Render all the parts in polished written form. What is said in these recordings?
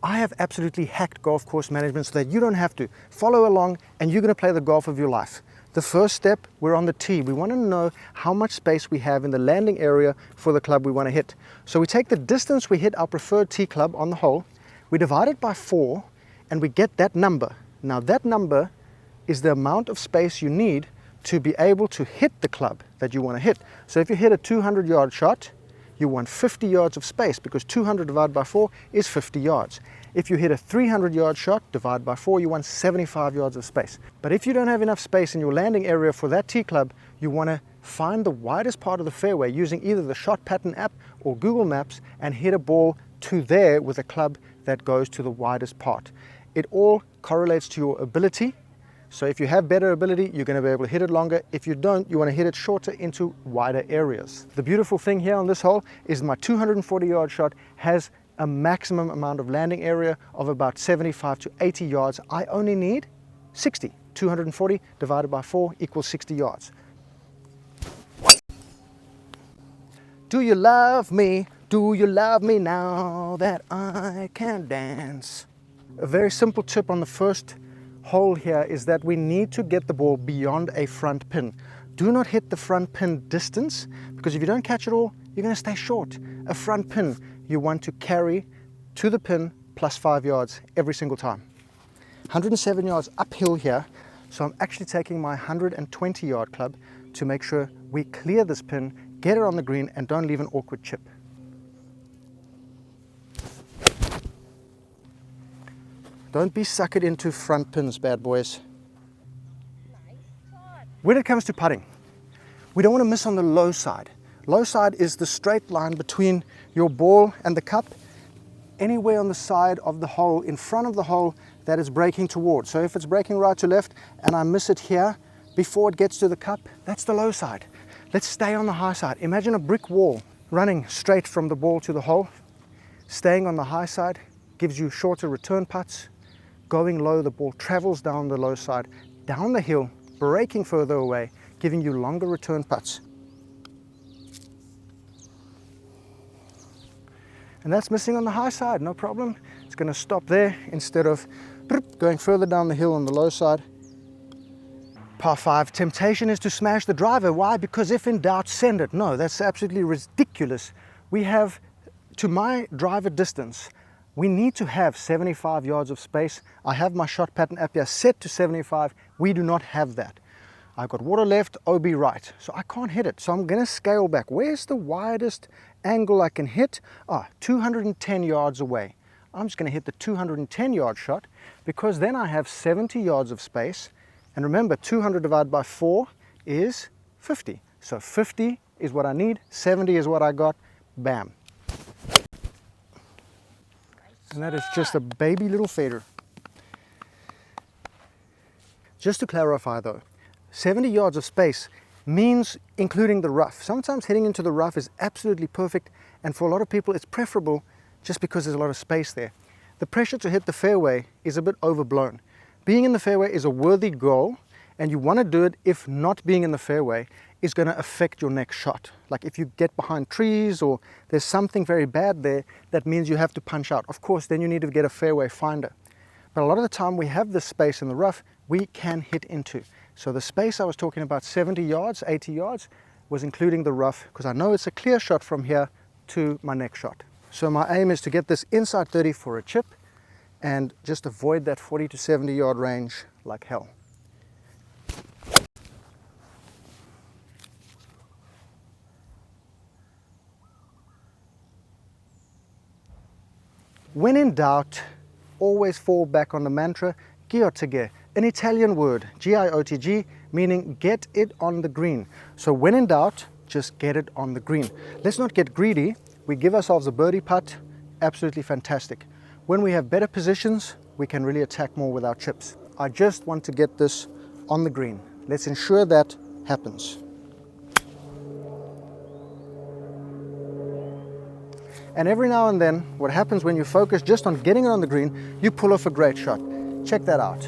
I have absolutely hacked golf course management so that you don't have to. Follow along and you're going to play the golf of your life. The first step, we're on the tee. We want to know how much space we have in the landing area for the club we want to hit. So we take the distance we hit our preferred tee club on the hole, we divide it by 4, and we get that number. Now that number is the amount of space you need to be able to hit the club that you want to hit. So if you hit a 200-yard shot, you want 50 yards of space because 200 divided by 4 is 50 yards. If you hit a 300-yard shot, divided by 4, you want 75 yards of space. But if you don't have enough space in your landing area for that tee club, you want to find the widest part of the fairway using either the Shot Pattern app or Google Maps and hit a ball to there with a club that goes to the widest part. It all correlates to your ability. So if you have better ability, you're going to be able to hit it longer. If you don't, you want to hit it shorter into wider areas. The beautiful thing here on this hole is my 240-yard shot has a maximum amount of landing area of about 75 to 80 yards. I only need 60. 240 divided by 4 equals 60 yards. Do you love me? Do you love me now that I can dance? A very simple tip on the first hole here is that we need to get the ball beyond a front pin. Do not hit the front pin distance because if you don't catch it all, you're going to stay short. A front pin you want to carry to the pin plus 5 yards every single time. 107 yards uphill here, so I'm actually taking my 120-yard club to make sure we clear this pin, get it on the green, and don't leave an awkward chip. Don't be suckered into front pins, bad boys. When it comes to putting, we don't want to miss on the low side. Low side is the straight line between your ball and the cup, anywhere on the side of the hole, in front of the hole that is breaking towards. So if it's breaking right to left and I miss it here before it gets to the cup, that's the low side. Let's stay on the high side. Imagine a brick wall running straight from the ball to the hole. Staying on the high side gives you shorter return putts. Going low, the ball travels down the low side, down the hill, breaking further away, giving you longer return putts. And that's missing on the high side, no problem. It's going to stop there instead of going further down the hill on the low side. Par 5, temptation is to smash the driver. Why? Because if in doubt, send it. No, that's absolutely ridiculous. We have, to my driver distance, we need to have 75 yards of space. I have my Shot Pattern app here set to 75. We do not have that. I've got water left, OB right, so I can't hit it. So I'm going to scale back. Where's the widest angle I can hit? 210 yards away. I'm just going to hit the 210-yard shot because then I have 70 yards of space. And remember, 200 divided by 4 is 50. So 50 is what I need, 70 is what I got, bam. And that is just a baby little fader. Just to clarify though, 70 yards of space means including the rough. Sometimes hitting into the rough is absolutely perfect, and for a lot of people it's preferable just because there's a lot of space there. The pressure to hit the fairway is a bit overblown. Being in the fairway is a worthy goal, and you want to do it if not being in the fairway is going to affect your next shot. Like if you get behind trees or there's something very bad there, that means you have to punch out. Of course, then you need to get a fairway finder. But a lot of the time we have this space in the rough we can hit into. So the space I was talking about, 70 yards, 80 yards, was including the rough because I know it's a clear shot from here to my next shot. So my aim is to get this inside 30 for a chip and just avoid that 40 to 70 yard range like hell. When in doubt, always fall back on the mantra, giotteghe, an Italian word, G-I-O-T-G, meaning get it on the green. So when in doubt, just get it on the green. Let's not get greedy. We give ourselves a birdie putt, absolutely fantastic. When we have better positions, we can really attack more with our chips. I just want to get this on the green. Let's ensure that happens. And every now and then, what happens when you focus just on getting it on the green, you pull off a great shot. Check that out.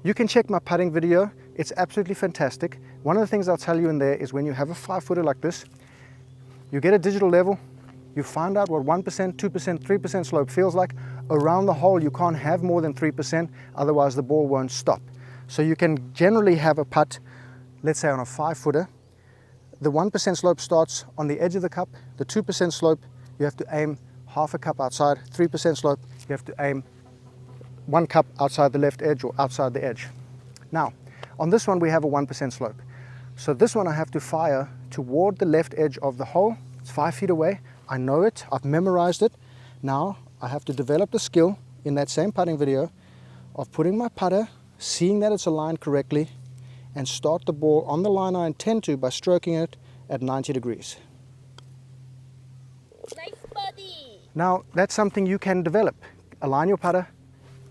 You can check my putting video. It's absolutely fantastic. One of the things I'll tell you in there is when you have a 5-footer like this, You get a digital level, you find out what 1%, 2%, 3% slope feels like. Around the hole, you can't have more than 3%, otherwise the ball won't stop. So you can generally have a putt, let's say on a 5-footer, the 1% slope starts on the edge of the cup, the 2% slope, you have to aim half a cup outside, 3% slope, you have to aim 1 cup outside the left edge or outside the edge. Now, on this one we have a 1% slope. So this one I have to fire toward the left edge of the hole. It's 5 feet away. I know it, I've memorized it. Now I have to develop the skill in that same putting video of putting my putter, seeing that it's aligned correctly, and start the ball on the line I intend to by stroking it at 90 degrees. Nice buddy. Now that's something you can develop. Align your putter,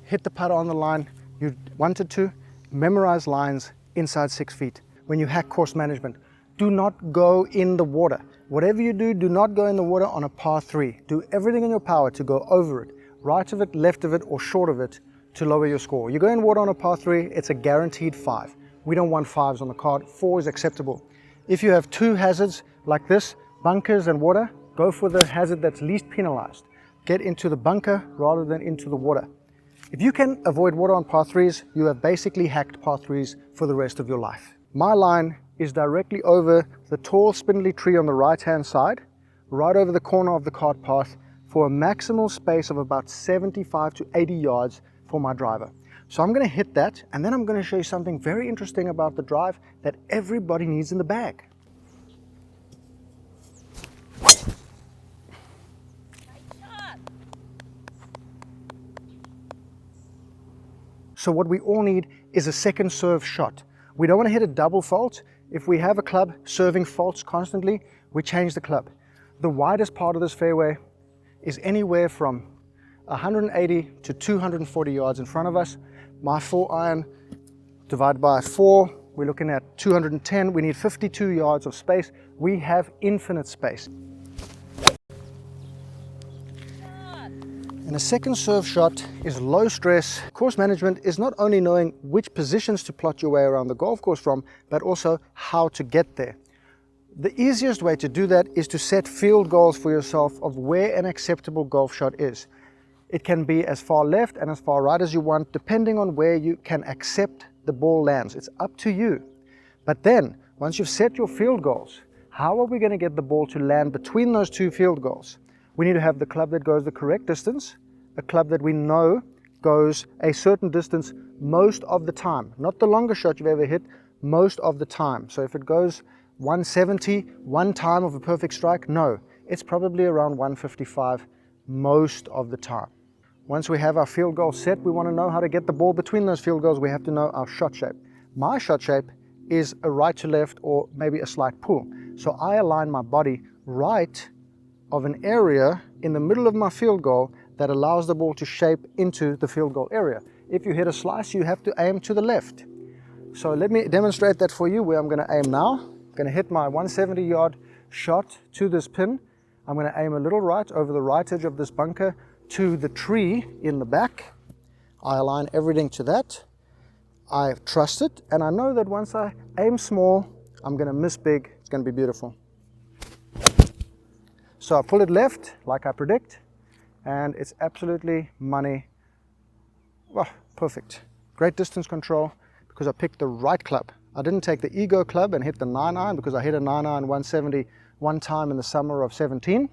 hit the putter on the line you wanted to, memorize lines inside 6 feet. When you hack course management, do not go in the water. Whatever you do, do not go in the water on a par 3. Do everything in your power to go over it, right of it, left of it, or short of it to lower your score. You go in water on a par 3, it's a guaranteed 5. We don't want 5s on the card. 4 is acceptable. If you have 2 hazards like this, bunkers and water, go for the hazard that's least penalized. Get into the bunker rather than into the water. If you can avoid water on par 3s, you have basically hacked par 3s for the rest of your life. My line is directly over the tall spindly tree on the right hand side, right over the corner of the cart path, for a maximal space of about 75 to 80 yards for my driver. So I'm going to hit that, and then I'm going to show you something very interesting about the drive that everybody needs in the bag. So what we all need is a second serve shot. We don't want to hit a double fault. If we have a club serving faults constantly, we change the club. The widest part of this fairway is anywhere from 180 to 240 yards in front of us. My 4-iron divided by 4, we're looking at 210. We need 52 yards of space. We have infinite space. And a second serve shot is low stress. Course management is not only knowing which positions to plot your way around the golf course from, but also how to get there. The easiest way to do that is to set field goals for yourself of where an acceptable golf shot is. It can be as far left and as far right as you want, depending on where you can accept the ball lands. It's up to you. But then, once you've set your field goals, how are we going to get the ball to land between those 2 field goals? We need to have the club that goes the correct distance, a club that we know goes a certain distance most of the time. Not the longest shot you've ever hit, most of the time. So if it goes 170 one time of a perfect strike, no, it's probably around 155 most of the time. Once we have our field goal set, we want to know how to get the ball between those field goals. We have to know our shot shape. My shot shape is a right to left or maybe a slight pull. So I align my body right of an area in the middle of my field goal that allows the ball to shape into the field goal area. If you hit a slice, you have to aim to the left. So let me demonstrate that for you where I'm going to aim now. I'm going to hit my 170-yard shot to this pin. I'm going to aim a little right over the right edge of this bunker to the tree in the back. I align everything to that. I trust it, and I know that once I aim small, I'm going to miss big. It's going to be beautiful. So I pull it left, like I predict, and it's absolutely money. Well, perfect. Great distance control because I picked the right club. I didn't take the ego club and hit the 9-iron because I hit a 9-iron 170 one time in the summer of 17. And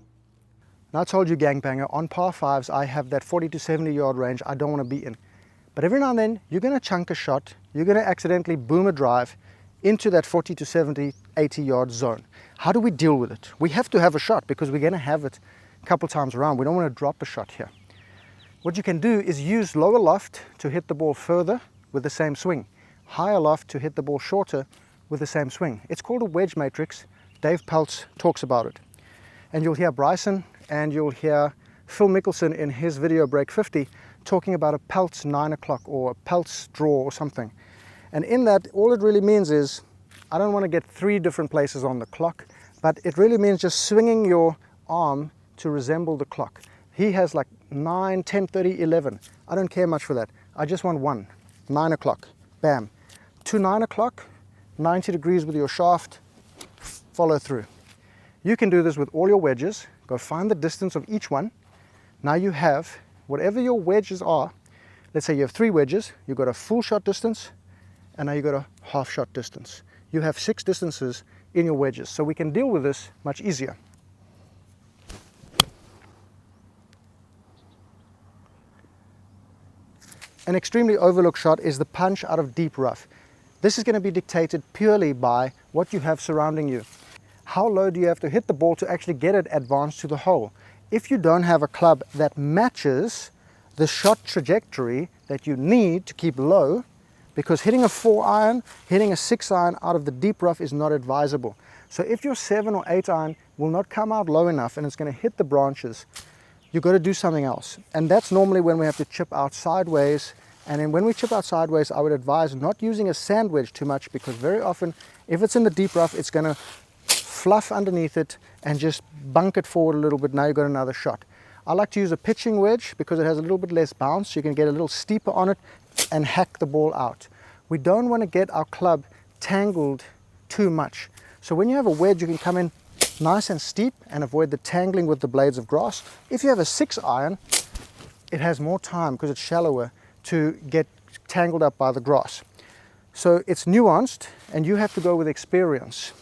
I told you, gangbanger, on par 5s, I have that 40 to 70 yard range I don't want to be in. But every now and then, you're going to chunk a shot, you're going to accidentally boom a drive into that 40 to 70, 80 yard zone. How do we deal with it? We have to have a shot because we're going to have it a couple times around. We don't want to drop a shot here. What you can do is use lower loft to hit the ball further with the same swing. Higher loft to hit the ball shorter with the same swing. It's called a wedge matrix. Dave Peltz talks about it. And you'll hear Bryson and you'll hear Phil Mickelson in his video Break 50 talking about a Peltz 9 o'clock or a Peltz draw or something. And in that, all it really means is, I don't want to get 3 different places on the clock, but it really means just swinging your arm to resemble the clock. He has like 9, 10, 30, 11. I don't care much for that. I just want 1, 9 o'clock, bam. To 9 o'clock, 90 degrees with your shaft, follow through. You can do this with all your wedges. Go find the distance of each one. Now you have whatever your wedges are. Let's say you have 3 wedges, you've got a full shot distance, and now you've got a half shot distance. You have 6 distances in your wedges, so we can deal with this much easier. An extremely overlooked shot is the punch out of deep rough. This is going to be dictated purely by what you have surrounding you. How low do you have to hit the ball to actually get it advanced to the hole? If you don't have a club that matches the shot trajectory that you need to keep low, because hitting a 4-iron, hitting a 6-iron out of the deep rough is not advisable. So if your 7 or 8-iron will not come out low enough and it's going to hit the branches, you've got to do something else. And that's normally when we have to chip out sideways. And then when we chip out sideways, I would advise not using a sand wedge too much, because very often, if it's in the deep rough, it's going to fluff underneath it and just bunk it forward a little bit. Now you've got another shot. I like to use a pitching wedge because it has a little bit less bounce. So you can get a little steeper on it and hack the ball out. We don't want to get our club tangled too much. So when you have a wedge, you can come in nice and steep and avoid the tangling with the blades of grass. If you have a 6-iron, it has more time because it's shallower to get tangled up by the grass. So it's nuanced, and you have to go with experience.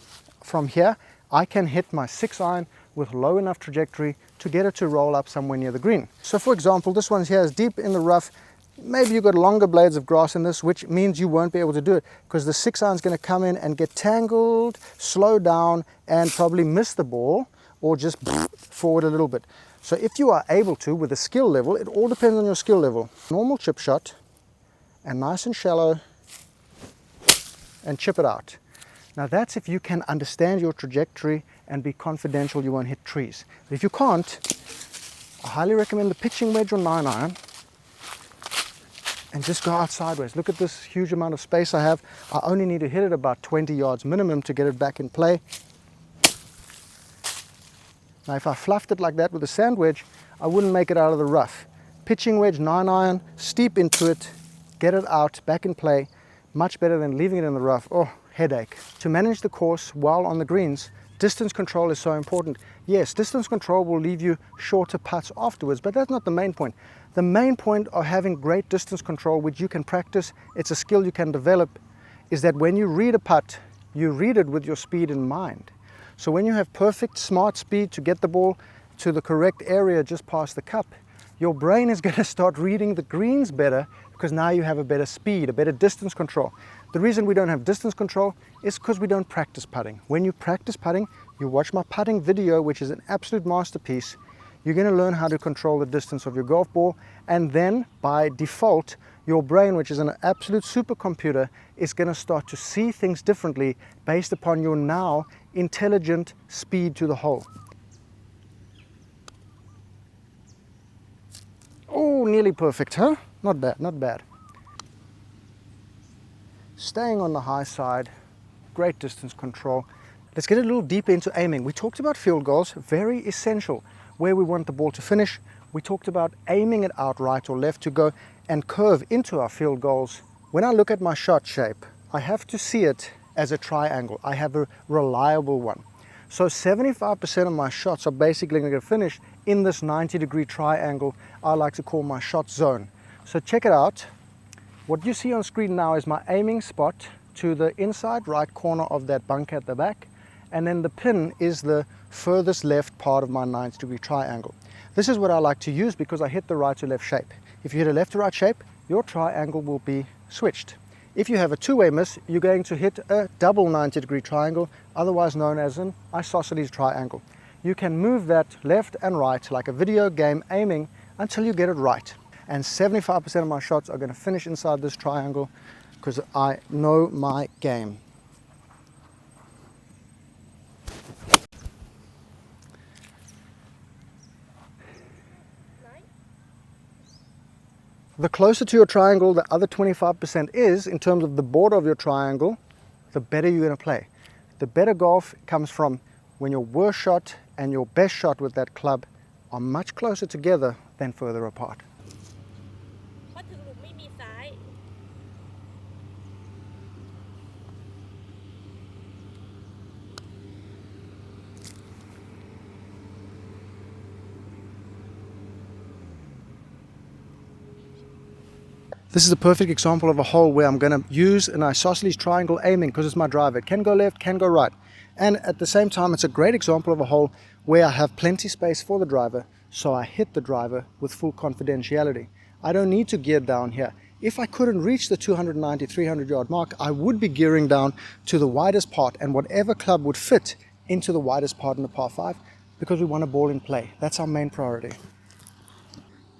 From here, I can hit my 6-iron with low enough trajectory to get it to roll up somewhere near the green. So for example, this one here is deep in the rough. Maybe you've got longer blades of grass in this, which means you won't be able to do it because the 6-iron is going to come in and get tangled, slow down, and probably miss the ball or just forward a little bit. So if you are able to, with a skill level, it all depends on your skill level. Normal chip shot, and nice and shallow, and chip it out. Now that's if you can understand your trajectory and be confidential you won't hit trees. But if you can't, I highly recommend the pitching wedge or 9-iron and just go out sideways. Look at this huge amount of space I have. I only need to hit it about 20 yards minimum to get it back in play. Now if I fluffed it like that with a sand wedge, I wouldn't make it out of the rough. Pitching wedge, 9-iron, steep into it, get it out, back in play. Much better than leaving it in the rough. Oh, headache. To manage the course while on the greens, distance control is so important. Yes, distance control will leave you shorter putts afterwards, but that's not the main point. The main point of having great distance control, which you can practice, it's a skill you can develop, is that when you read a putt, you read it with your speed in mind. So when you have perfect, smart speed to get the ball to the correct area just past the cup, your brain is going to start reading the greens better because now you have a better speed, a better distance control. The reason we don't have distance control is because we don't practice putting. When you practice putting, you watch my putting video, which is an absolute masterpiece. You're going to learn how to control the distance of your golf ball, and then by default, your brain, which is an absolute supercomputer, is going to start to see things differently based upon your now intelligent speed to the hole. Oh, nearly perfect, huh? Not bad, not bad. Staying on the high side, great distance control. Let's get a little deeper into aiming. We talked about field goals, very essential, where we want the ball to finish. We talked about aiming it out right or left to go and curve into our field goals. When I look at my shot shape, I have to see it as a triangle. I have a reliable one. So 75% of my shots are basically going to finish in this 90-degree triangle I like to call my shot zone. So check it out. What you see on screen now is my aiming spot to the inside right corner of that bunker at the back, and then the pin is the furthest left part of my 90-degree triangle. This is what I like to use because I hit the right to left shape. If you hit a left to right shape, your triangle will be switched. If you have a two-way miss, you're going to hit a double 90-degree triangle, otherwise known as an isosceles triangle. You can move that left and right like a video game aiming until you get it right. And 75% of my shots are going to finish inside this triangle because I know my game. The closer to your triangle the other 25% is, in terms of the border of your triangle, the better you're going to play. The better golf comes from when your worst shot and your best shot with that club are much closer together than further apart. This is a perfect example of a hole where I'm going to use an isosceles triangle aiming because it's my driver. It can go left, can go right. And at the same time, it's a great example of a hole where I have plenty space for the driver, so I hit the driver with full confidentiality. I don't need to gear down here. If I couldn't reach the 290, 300 yard mark, I would be gearing down to the widest part, and whatever club would fit into the widest part in the par 5, because we want a ball in play. That's our main priority.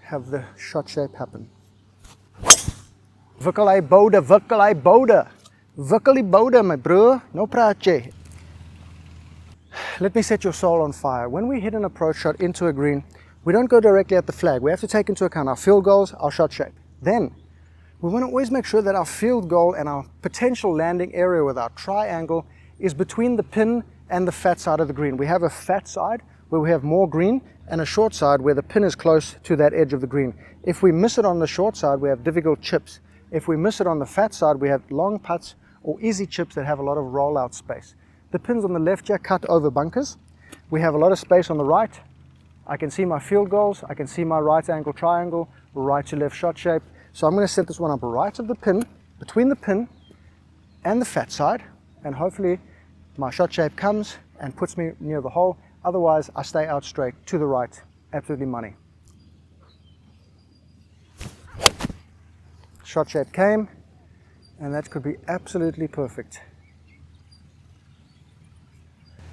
Have the shot shape happen. Wikkelai bode, wikkelai bode. Wikkelie bode, my bro. No praatje. Let me set your soul on fire. When we hit an approach shot into a green, we don't go directly at the flag. We have to take into account our field goals, our shot shape. Then, we want to always make sure that our field goal and our potential landing area with our triangle is between the pin and the fat side of the green. We have a fat side where we have more green and a short side where the pin is close to that edge of the green. If we miss it on the short side, we have difficult chips. If we miss it on the fat side, we have long putts or easy chips that have a lot of rollout space. The pins on the left here cut over bunkers. We have a lot of space on the right. I can see my field goals. I can see my right angle triangle, right to left shot shape. So I'm going to set this one up right of the pin, between the pin and the fat side, and hopefully my shot shape comes and puts me near the hole. Otherwise, I stay out straight to the right. Absolutely money. Shot shape came, and that could be absolutely perfect.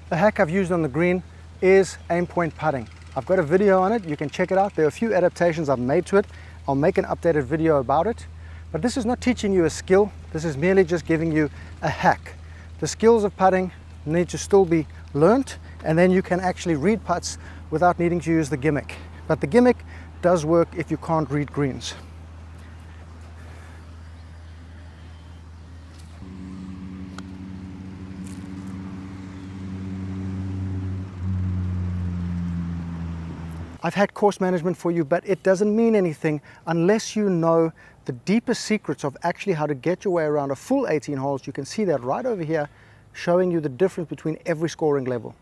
The hack I've used on the green is aim point putting. I've got a video on it. You can check it out. There are a few adaptations I've made to it. I'll make an updated video about it. But this is not teaching you a skill. This is merely just giving you a hack. The skills of putting need to still be learnt, and then you can actually read putts without needing to use the gimmick. But the gimmick does work if you can't read greens. I've had course management for you, but it doesn't mean anything unless you know the deeper secrets of actually how to get your way around a full 18 holes. You can see that right over here, showing you the difference between every scoring level.